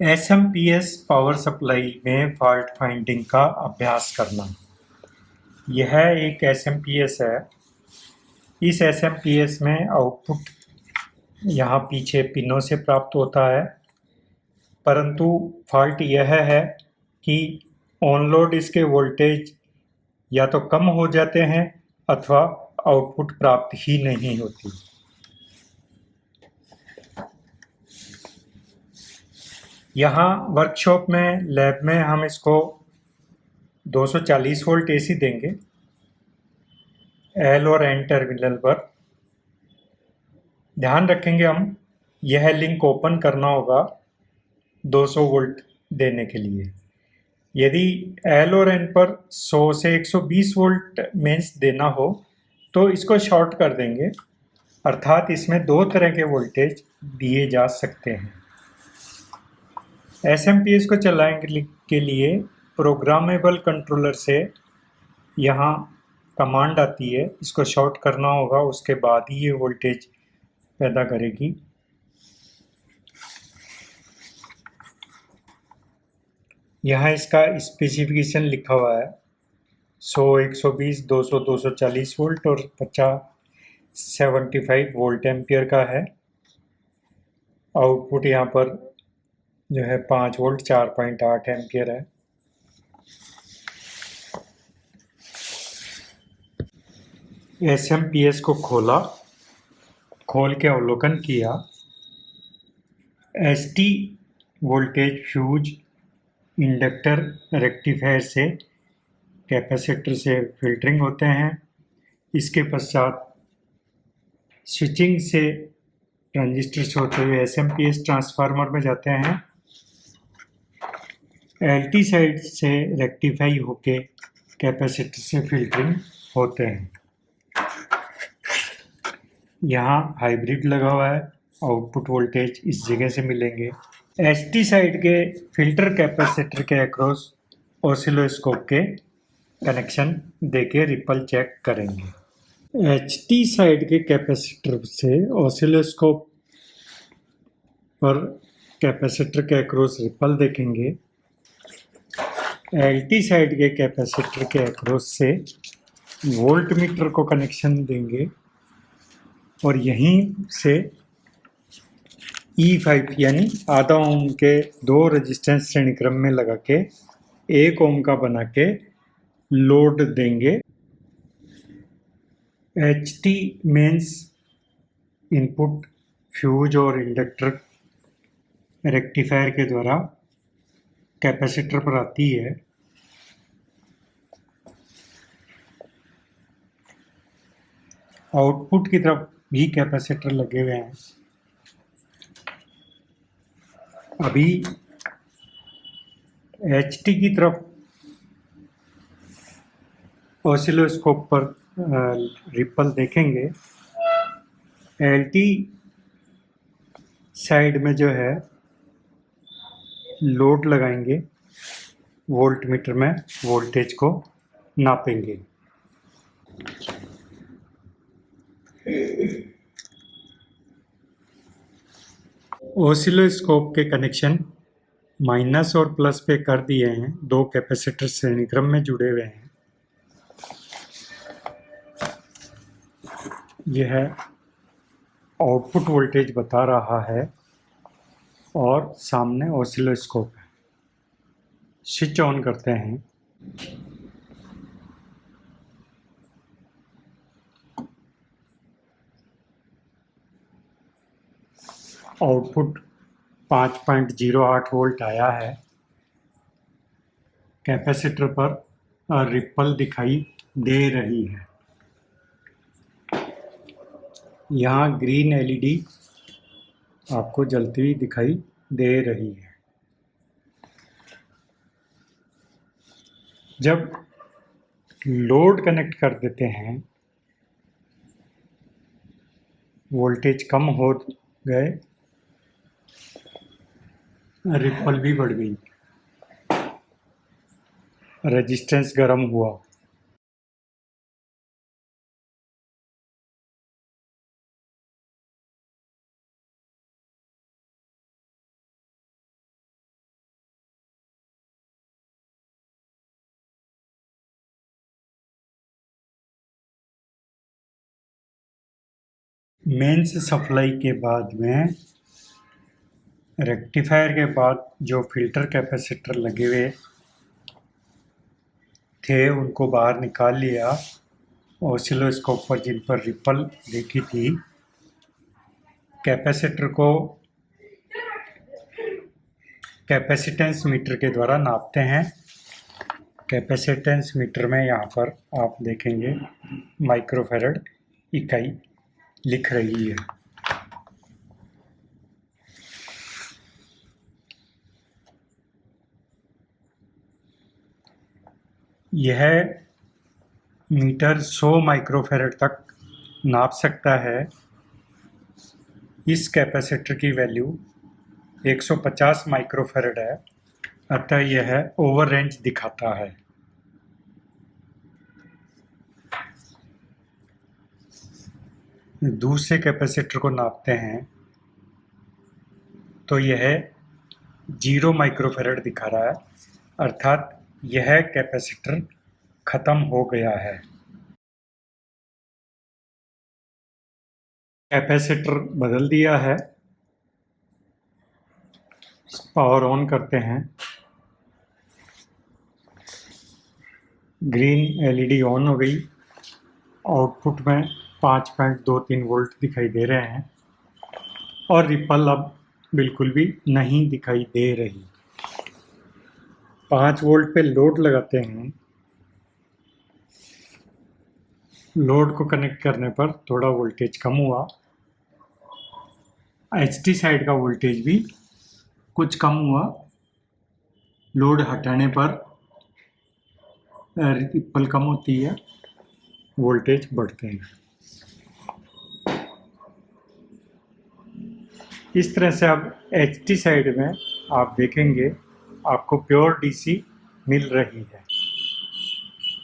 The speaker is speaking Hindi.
एसएमपीएस पावर सप्लाई में फॉल्ट फाइंडिंग का अभ्यास करना। यह एक एसएमपीएस है। इस एसएमपीएस में आउटपुट यहाँ पीछे पिनों से प्राप्त होता है, परंतु फॉल्ट यह है कि ऑन लोड इसके वोल्टेज या तो कम हो जाते हैं अथवा आउटपुट प्राप्त ही नहीं होती। यहाँ वर्कशॉप में लैब में हम इसको 240 वोल्ट एसी देंगे एल और एन टर्मिनल पर। ध्यान रखेंगे हम यह लिंक ओपन करना होगा 200 वोल्ट देने के लिए। यदि एल और एन पर 100 से 120 वोल्ट मेंस देना हो तो इसको शॉर्ट कर देंगे, अर्थात इसमें दो तरह के वोल्टेज दिए जा सकते हैं। एसएमपीएस को चलाने के लिए प्रोग्रामेबल कंट्रोलर से यहाँ कमांड आती है, इसको शॉर्ट करना होगा, उसके बाद ही ये वोल्टेज पैदा करेगी। यहाँ इसका स्पेसिफिकेशन लिखा हुआ है 100, 120, 200, 240 वोल्ट और 50, 75 वोल्ट एम्पियर का है। आउटपुट यहाँ पर जो है 5 वोल्ट 4.8 एम्पियर है। एसएमपीएस को खोल के अवलोकन किया। ST voltage fuse inductor rectifier से कैपेसिटर से फिल्टरिंग होते हैं। इसके पश्चात स्विचिंग से ट्रांजिस्टर होते हुए एसएमपीएस ट्रांसफार्मर में जाते हैं। एलटी साइड से रेक्टिफाई होके कैपेसिटर से फिल्टरिंग होते हैं। यहाँ हाइब्रिड लगा हुआ है, आउटपुट वोल्टेज इस जगह से मिलेंगे। एचटी साइड के फिल्टर कैपेसिटर के अक्रॉस ऑसिलोस्कोप के कनेक्शन देके रिपल चेक करेंगे। एचटी साइड के कैपेसिटर से ऑसिलोस्कोप पर कैपेसिटर के अक्रॉस रिपल देखेंगे। एलटी साइड के कैपेसिटर के अक्रॉस से वोल्ट मीटर को कनेक्शन देंगे और यहीं से E5 यानी आधा ओम के दो रेजिस्टेंस श्रेणी क्रम में लगा के 1 ओम का बना के लोड देंगे। HT मेंस इनपुट फ्यूज और इंडक्टर रेक्टिफायर के द्वारा कैपेसिटर पर आती है। आउटपुट की तरफ भी कैपेसिटर लगे हुए हैं। अभी HT की तरफ ऑसिलोस्कोप पर रिपल देखेंगे। LT साइड में जो है लोड लगाएंगे, वोल्ट मीटर में वोल्टेज को नापेंगे। ऑसिलोस्कोप के कनेक्शन माइनस और प्लस पे कर दिए हैं, दो कैपेसिटर श्रेणी क्रम में जुड़े हुए हैं। यह आउटपुट वोल्टेज बता रहा है और सामने ऑसिलोस्कोप है। स्विच ऑन करते हैं। आउटपुट 5.08 वोल्ट आया है। कैपेसिटर पर रिपल दिखाई दे रही है। यहाँ ग्रीन एलईडी आपको जलती हुई दिखाई दे रही है। जब लोड कनेक्ट कर देते हैं, वोल्टेज कम हो गए, रिपल भी बढ़ गई, रेजिस्टेंस गर्म हुआ। मेंस सप्लाई के बाद में रेक्टिफायर के बाद जो फिल्टर कैपेसिटर लगे हुए थे उनको बाहर निकाल लिया। ऑसिलोस्कोप पर जिन पर रिपल देखी थी, कैपेसिटर को कैपेसिटेंस मीटर के द्वारा नापते हैं। कैपेसिटेंस मीटर में यहाँ पर आप देखेंगे माइक्रोफैरड इकाई लिख रही है। यह मीटर 100 माइक्रोफैरड तक नाप सकता है। इस कैपेसिटर की वैल्यू 150 माइक्रोफैरड है, अतः यह ओवर रेंज दिखाता है। दूसरे कैपेसिटर को नापते हैं तो यह 0 माइक्रोफैरड दिखा रहा है, अर्थात यह कैपेसिटर खत्म हो गया है। कैपेसिटर बदल दिया है। पावर ऑन करते हैं। ग्रीन एलईडी ऑन हो गई। आउटपुट में 5.23 वोल्ट दिखाई दे रहे हैं और रिपल अब बिल्कुल भी नहीं दिखाई दे रही। 5 वोल्ट पे लोड लगाते हैं। लोड को कनेक्ट करने पर थोड़ा वोल्टेज कम हुआ। एचटी साइड का वोल्टेज भी कुछ कम हुआ। लोड हटाने पर रिपल कम होती है, वोल्टेज बढ़ते हैं। इस तरह से अब एचटी साइड में आप देखेंगे आपको प्योर डीसी मिल रही है।